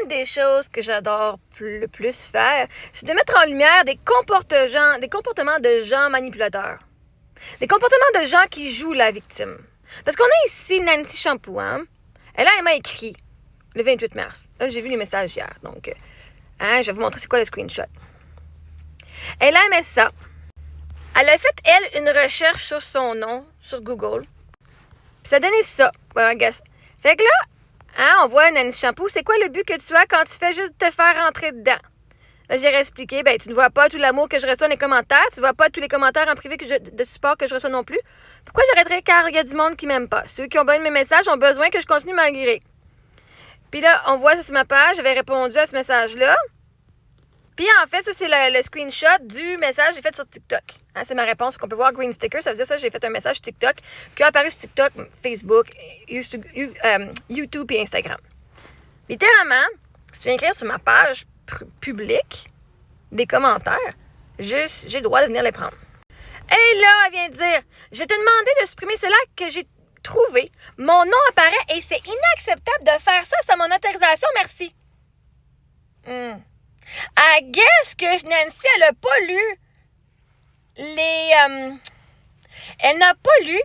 une des choses que j'adore le plus faire, c'est de mettre en lumière des comportements de gens manipulateurs. Des comportements de gens qui jouent la victime. Parce qu'on a ici Nancy Champoux, hein? Elle m'a écrit le 28 mars. Là, j'ai vu les messages hier, donc je vais vous montrer c'est quoi le screenshot. Elle aimait ça. Elle a fait, elle, une recherche sur son nom, sur Google. Puis ça donnait ça. Well, fait que là, on voit Nancy Champoux, c'est quoi le but que tu as quand tu fais juste te faire rentrer dedans? Là, j'ai réexpliqué, tu ne vois pas tout l'amour que je reçois dans les commentaires, tu ne vois pas tous les commentaires en privé de support que je reçois non plus. Pourquoi j'arrêterais car il y a du monde qui m'aime pas? Ceux qui ont besoin de mes messages ont besoin que je continue malgré. Puis là, on voit, ça c'est ma page, j'avais répondu à ce message-là. Puis en fait, ça c'est le screenshot du message que j'ai fait sur TikTok. Hein, c'est ma réponse, parce qu'on peut voir green sticker, ça veut dire ça, j'ai fait un message TikTok qui a apparu sur TikTok, Facebook, YouTube et Instagram. Littéralement, si tu viens écrire sur ma page publique des commentaires, j'ai le droit de venir les prendre. Et là, elle vient de dire, je te demandais de supprimer cela que j'ai trouvé. Mon nom apparaît et c'est inacceptable de faire ça sans mon autorisation, merci. I guess que Nancy, elle n'a pas lu elle n'a pas lu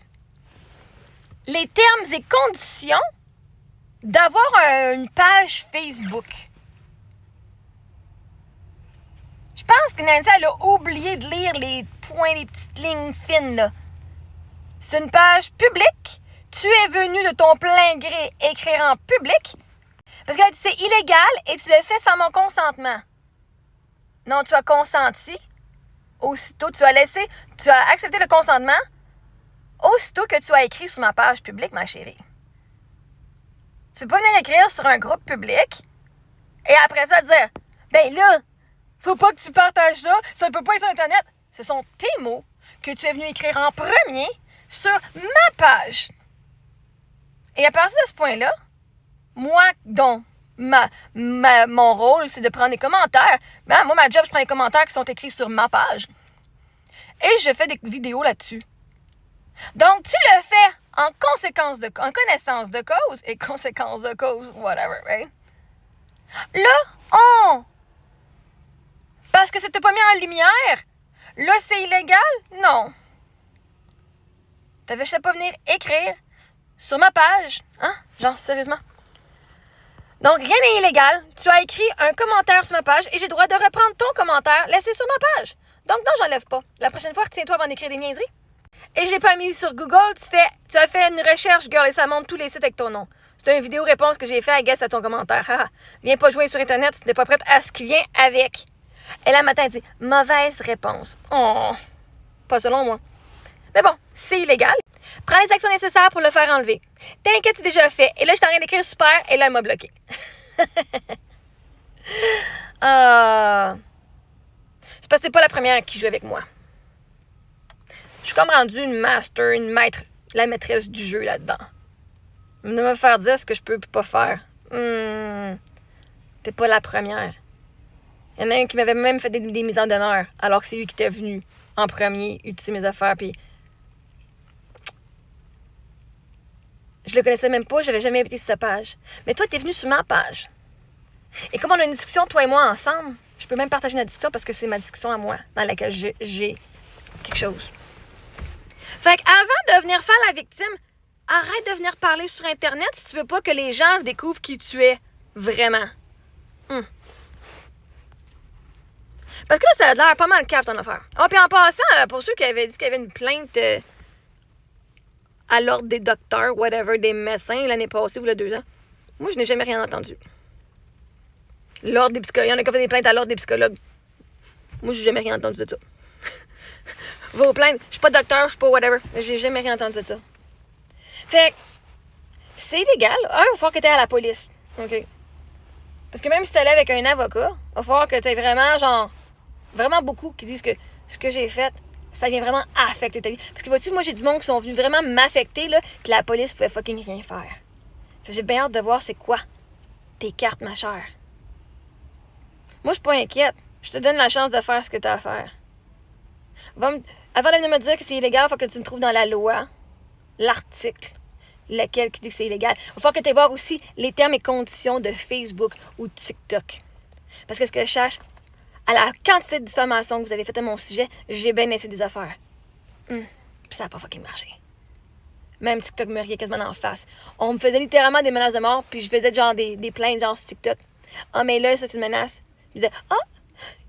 les termes et conditions d'avoir une page Facebook. Je pense que Nancy, elle a oublié de lire les points, les petites lignes fines, là. C'est une page publique. Tu es venu de ton plein gré écrire en public. Parce qu'elle dit c'est illégal et tu le fais sans mon consentement. Non, tu as consenti. Aussitôt, tu as accepté le consentement. Aussitôt que tu as écrit sur ma page publique, ma chérie. Tu peux pas venir écrire sur un groupe public et après ça dire, faut pas que tu partages ça, ça ne peut pas être sur Internet. Ce sont tes mots que tu es venu écrire en premier sur ma page. Et à partir de ce point-là, moi, dont mon rôle, c'est de prendre des commentaires. Moi, ma job, je prends les commentaires qui sont écrits sur ma page. Et je fais des vidéos là-dessus. Donc, tu le fais en connaissance de cause et conséquence de cause, whatever, right? Là, parce que c'était pas mis en lumière, là, c'est illégal? Non. T'avais juste pas venir écrire sur ma page, hein? Genre, sérieusement? Donc, rien n'est illégal. Tu as écrit un commentaire sur ma page et j'ai le droit de reprendre ton commentaire laissé sur ma page. Donc, non, j'enlève pas. La prochaine fois, retiens-toi avant d'écrire des niaiseries. Et je l'ai pas mis sur Google. Tu as fait une recherche, girl, et ça montre tous les sites avec ton nom. C'est une vidéo réponse que j'ai fait à guess à ton commentaire. Viens pas jouer sur Internet si t'es pas prête à ce qui vient avec. Et là, matin, elle dit mauvaise réponse. Oh, pas selon moi. Mais bon, c'est illégal. Prends les actions nécessaires pour le faire enlever. T'inquiète, c'est déjà fait. Et là, je suis en train d'écrire super, et là, elle m'a bloqué. C'est parce que c'est pas la première qui joue avec moi. Je suis comme rendue une master, la maîtresse du jeu là-dedans. De me faire dire ce que je peux pas faire. T'es pas la première. Il y en a un qui m'avait même fait des mises en demeure, alors que c'est lui qui était venu en premier utiliser mes affaires, puis je le connaissais même pas, j'avais jamais été sur sa page. Mais toi, t'es venu sur ma page. Et comme on a une discussion, toi et moi, ensemble, je peux même partager la discussion parce que c'est ma discussion à moi, dans laquelle j'ai quelque chose. Fait qu'avant de venir faire la victime, arrête de venir parler sur Internet si tu veux pas que les gens découvrent qui tu es vraiment. Parce que là, ça a l'air pas mal cave ton affaire. Puis en passant, pour ceux qui avaient dit qu'il y avait une plainte à l'ordre des docteurs, whatever, des médecins l'année passée ou le 2 ans, moi, je n'ai jamais rien entendu. L'ordre des psychologues, il y en a qui ont fait des plaintes à l'ordre des psychologues. Moi, j'ai jamais rien entendu de ça. Vos plaintes, je suis pas docteur, je suis pas whatever, j'ai jamais rien entendu de ça. Fait que, c'est illégal. Il va falloir que tu aies à la police. OK? Parce que même si tu allais avec un avocat, il va falloir que tu aies vraiment beaucoup qui disent que ce que j'ai fait, ça vient vraiment affecter ta vie. Parce que vois-tu, moi, j'ai du monde qui sont venus vraiment m'affecter, là, puis la police pouvait fucking rien faire. Fait que j'ai bien hâte de voir c'est quoi tes cartes, ma chère. Moi, je suis pas inquiète. Je te donne la chance de faire ce que tu as à faire. Avant de venir me dire que c'est illégal, il faut que tu me trouves dans la loi, l'article, lequel qui dit que c'est illégal. Il va falloir que tu ailles voir aussi les termes et conditions de Facebook ou TikTok. Parce que ce que je cherche, à la quantité de diffamation que vous avez faite à mon sujet, j'ai bien essayé des affaires. Puis ça n'a pas fucking marché. Même TikTok me riait quasiment en face. On me faisait littéralement des menaces de mort, puis je faisais genre des plaintes genre sur TikTok. Ah, mais là, ça c'est une menace. Je disais,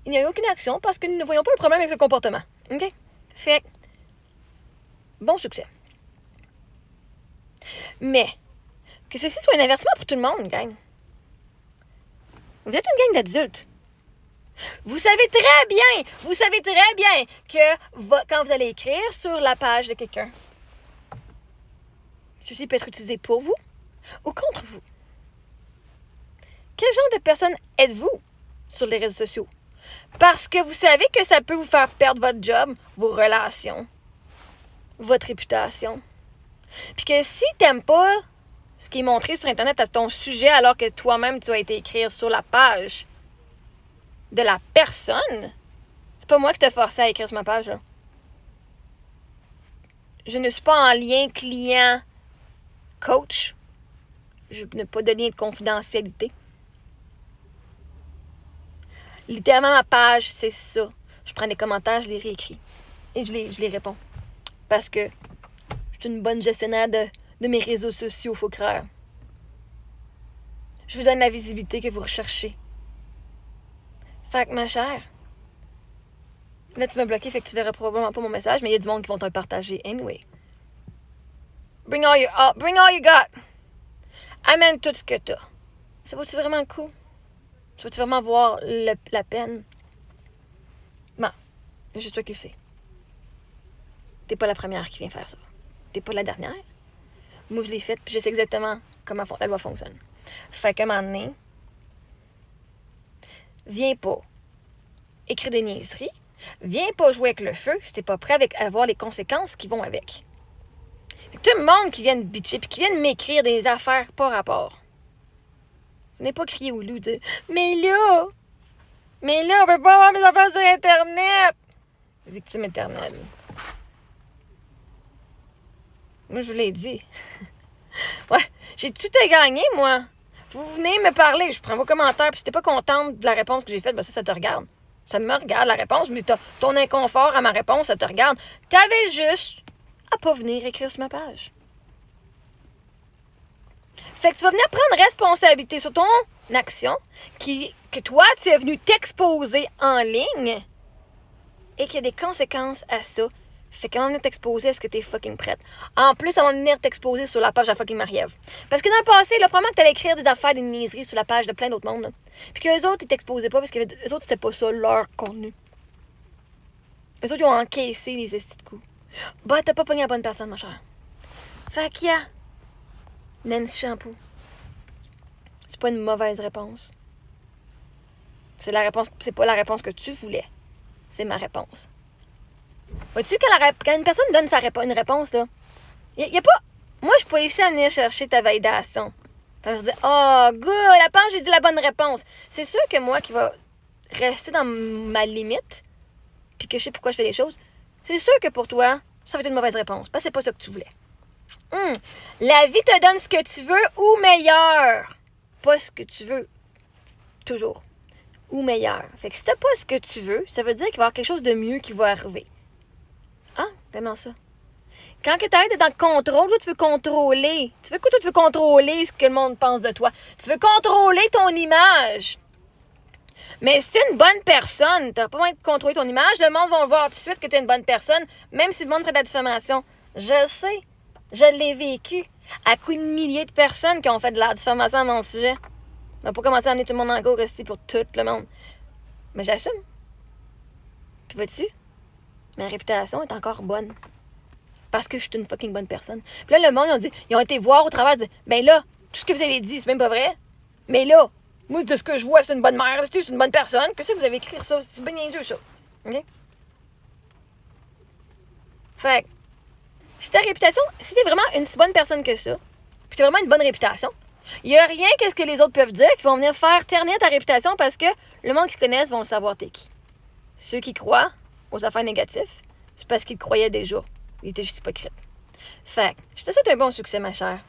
il n'y a eu aucune action parce que nous ne voyons pas un problème avec ce comportement. OK? Fait que, bon succès. Mais, que ceci soit un avertissement pour tout le monde, gang. Vous êtes une gang d'adultes. Vous savez très bien que quand vous allez écrire sur la page de quelqu'un, ceci peut être utilisé pour vous ou contre vous. Quel genre de personne êtes-vous sur les réseaux sociaux? Parce que vous savez que ça peut vous faire perdre votre job, vos relations, votre réputation. Puis que si t'aimes pas ce qui est montré sur Internet à ton sujet alors que toi-même tu as été écrire sur la page de la personne, c'est pas moi qui t'ai forcé à écrire sur ma page, là. Je ne suis pas en lien client-coach. Je n'ai pas de lien de confidentialité. Littéralement, ma page, c'est ça. Je prends des commentaires, je les réécris. Et je les réponds. Parce que je suis une bonne gestionnaire de mes réseaux sociaux, faut croire. Je vous donne la visibilité que vous recherchez. Fait que, ma chère, là, tu m'as bloqué, fait que tu verras probablement pas mon message, mais il y a du monde qui vont te le partager anyway. Bring all you got. Amène tout ce que t'as. Ça vaut-tu vraiment le coup? Ça vaut-tu vraiment voir la peine? Bon, c'est juste toi qui le sais. T'es pas la première qui vient faire ça. T'es pas la dernière. Moi, je l'ai faite, puis je sais exactement comment la loi fonctionne. Fait qu'à un moment donné, viens pas écrire des niaiseries, viens pas jouer avec le feu si t'es pas prêt à voir les conséquences qui vont avec. Fait que tout le monde qui vient me bitcher puis qui vient m'écrire des affaires pas rapport. Venez pas crier au loup, dire « Mais là, on peut pas avoir mes affaires sur Internet! » Victime éternelle. Moi, je vous l'ai dit. Ouais, j'ai tout à gagner, moi. Vous venez me parler, je prends vos commentaires, puis si t'es pas contente de la réponse que j'ai faite, ben ça te regarde. Ça me regarde, la réponse, mais ton inconfort à ma réponse, ça te regarde. T'avais juste à pas venir écrire sur ma page. Fait que tu vas venir prendre responsabilité sur ton action, que toi, tu es venu t'exposer en ligne, et qu'il y a des conséquences à ça. Fait qu'elle va venir t'exposer, est-ce que t'es fucking prête? En plus, elle va venir t'exposer sur la page de fucking Marie-Ève. Parce que dans le passé, là, probablement que t'allais écrire des affaires, des niaiseries sur la page de plein d'autres mondes. Là. Puis qu'eux autres, ils t'exposaient pas parce qu'eux autres, c'était pas ça leur contenu. Eux autres, ils ont encaissé les estis de coups. Bah, t'as pas pogné la bonne personne, ma chère. Fait qu'il y a Nancy Shampoo. C'est pas une mauvaise réponse. C'est pas la réponse que tu voulais. C'est ma réponse. Vois-tu, quand une personne donne une réponse, là, y a pas... Moi, je suis pas ici à venir chercher ta validation. Puis je me dis, oh, good, la pense, j'ai dit la bonne réponse. C'est sûr que moi, qui va rester dans ma limite, puis que je sais pourquoi je fais les choses, c'est sûr que pour toi, ça va être une mauvaise réponse, parce que c'est pas ça que tu voulais. La vie te donne ce que tu veux ou meilleur. Pas ce que tu veux. Toujours. Ou meilleur. Fait que si t'as pas ce que tu veux, ça veut dire qu'il va y avoir quelque chose de mieux qui va arriver. Ah, comment ça? Quand tu arrêtes d'être dans le contrôle, toi, tu veux contrôler. Tu veux quoi, toi, tu veux contrôler ce que le monde pense de toi. Tu veux contrôler ton image. Mais si t'es une bonne personne, t'as pas besoin de contrôler ton image, le monde va voir tout de suite que t'es une bonne personne, même si le monde fait de la diffamation. Je le sais. Je l'ai vécu. À coups de milliers de personnes qui ont fait de la diffamation à mon sujet. On va pas commencer à amener tout le monde en cours ici pour tout le monde. Mais j'assume. Tu vois-tu? Ma réputation est encore bonne. Parce que je suis une fucking bonne personne. Puis là, le monde, ils ont été voir au travers, ils ont dit, ben là, tout ce que vous avez dit, c'est même pas vrai. Mais là, moi, de ce que je vois, c'est une bonne mère, c'est une bonne personne. Qu'est-ce que vous avez écrit ça? C'est bien niaiseux, ça. OK? Fait que, si ta réputation, si t'es vraiment une si bonne personne que ça, puis t'as vraiment une bonne réputation, il n'y a rien qu'est-ce que les autres peuvent dire qui vont venir faire ternir ta réputation parce que le monde qui connaissent vont savoir t'es qui. Ceux qui croient aux affaires négatives, c'est parce qu'ils croyaient déjà. Ils étaient juste hypocrites. Fait que je te souhaite un bon succès, ma chère.